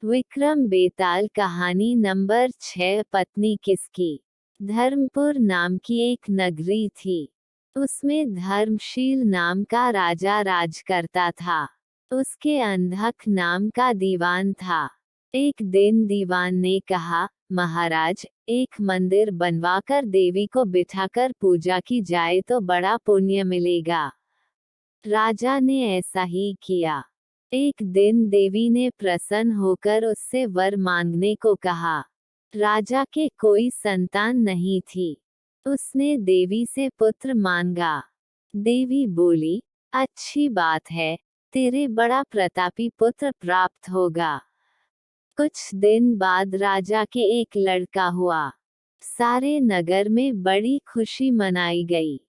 विक्रम बेताल कहानी नंबर 6। पत्नी किसकी। धर्मपुर नाम की एक नगरी थी। उसमें धर्मशील नाम का राजा राज करता था। उसके अंधक नाम का दीवान था। एक दिन दीवान ने कहा, महाराज, एक मंदिर बनवाकर देवी को बिठाकर पूजा की जाए तो बड़ा पुण्य मिलेगा। राजा ने ऐसा ही किया। एक दिन देवी ने प्रसन्न होकर उससे वर मांगने को कहा। राजा के कोई संतान नहीं थी। उसने देवी से पुत्र मांगा। देवी बोली, अच्छी बात है, तेरे बड़ा प्रतापी पुत्र प्राप्त होगा। कुछ दिन बाद राजा के एक लड़का हुआ। सारे नगर में बड़ी खुशी मनाई गई।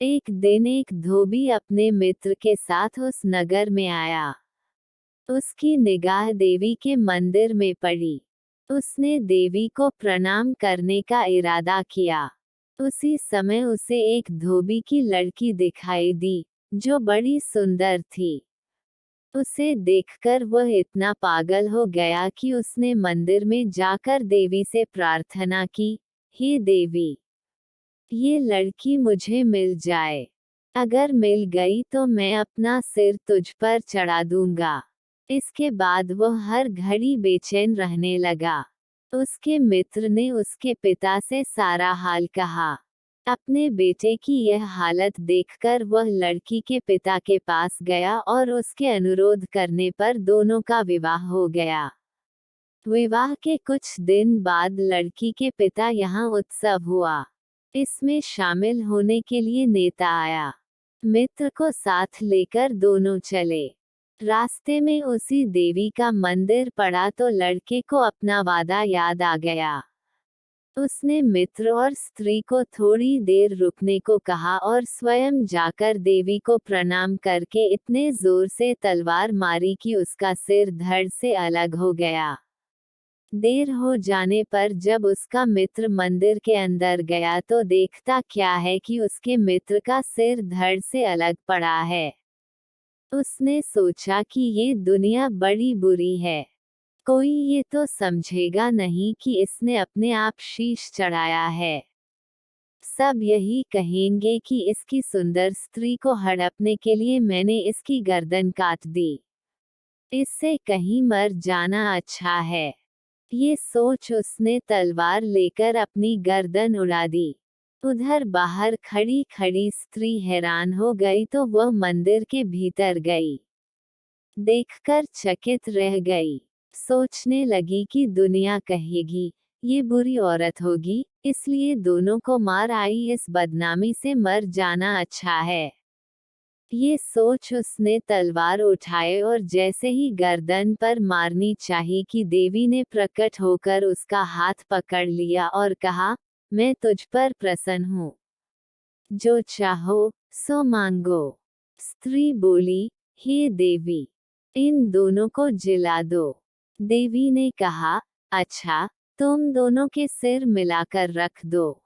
एक दिन एक धोबी अपने मित्र के साथ उस नगर में आया। उसकी निगाह देवी के मंदिर में पड़ी। उसने देवी को प्रणाम करने का इरादा किया। उसी समय उसे एक धोबी की लड़की दिखाई दी, जो बड़ी सुंदर थी। उसे देखकर वह इतना पागल हो गया कि उसने मंदिर में जाकर देवी से प्रार्थना की, हे देवी, ये लड़की मुझे मिल जाए। अगर मिल गई तो मैं अपना सिर तुझ पर चढ़ा दूंगा। इसके बाद वह हर घड़ी बेचैन रहने लगा। उसके मित्र ने उसके पिता से सारा हाल कहा। अपने बेटे की यह हालत देखकर वह लड़की के पिता के पास गया और उसके अनुरोध करने पर दोनों का विवाह हो गया। विवाह के कुछ दिन बाद लड़की के पिता यहाँ उत्सव हुआ। इसमें शामिल होने के लिए नेता आया। मित्र को साथ लेकर दोनों चले। रास्ते में उसी देवी का मंदिर पड़ा तो लड़के को अपना वादा याद आ गया। उसने मित्र और स्त्री को थोड़ी देर रुकने को कहा और स्वयं जाकर देवी को प्रणाम करके इतने जोर से तलवार मारी कि उसका सिर धड़ से अलग हो गया। देर हो जाने पर जब उसका मित्र मंदिर के अंदर गया तो देखता क्या है कि उसके मित्र का सिर धड़ से अलग पड़ा है। उसने सोचा कि ये दुनिया बड़ी बुरी है। कोई ये तो समझेगा नहीं कि इसने अपने आप शीश चढ़ाया है। सब यही कहेंगे कि इसकी सुंदर स्त्री को हड़पने के लिए मैंने इसकी गर्दन काट दी। इससे कहीं मर जाना अच्छा है। ये सोच उसने तलवार लेकर अपनी गर्दन उड़ा दी। उधर बाहर खड़ी खड़ी स्त्री हैरान हो गई तो वह मंदिर के भीतर गई। देखकर चकित रह गई। सोचने लगी कि दुनिया कहेगी, ये बुरी औरत होगी, इसलिए दोनों को मार आई, इस बदनामी से मर जाना अच्छा है। ये सोच उसने तलवार उठाए और जैसे ही गर्दन पर मारनी चाही कि देवी ने प्रकट होकर उसका हाथ पकड़ लिया और कहा, मैं तुझ पर प्रसन्न हूँ। जो चाहो सो मांगो। स्त्री बोली, हे देवी, इन दोनों को जिला दो। देवी ने कहा, अच्छा, तुम दोनों के सिर मिलाकर रख दो।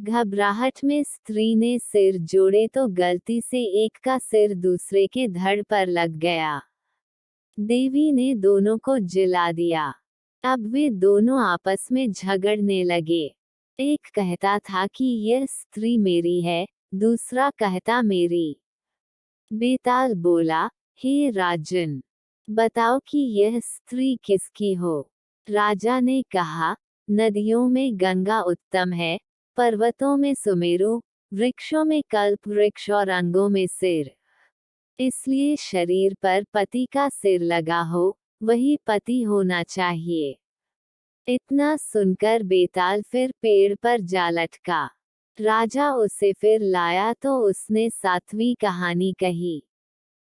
घबराहट में स्त्री ने सिर जोड़े तो गलती से एक का सिर दूसरे के धड़ पर लग गया। देवी ने दोनों को जिला दिया। अब वे दोनों आपस में झगड़ने लगे। एक कहता था कि यह स्त्री मेरी है, दूसरा कहता मेरी। बेताल बोला, हे राजन, बताओ कि यह स्त्री किसकी हो। राजा ने कहा, नदियों में गंगा उत्तम है, पर्वतों में सुमेरु, वृक्षों में कल्प वृक्ष और अंगों में सिर। इसलिए शरीर पर पति का सिर लगा हो, वही पति होना चाहिए। इतना सुनकर बेताल फिर पेड़ पर जा लटका। राजा उसे फिर लाया तो उसने 7वीं कहानी कही।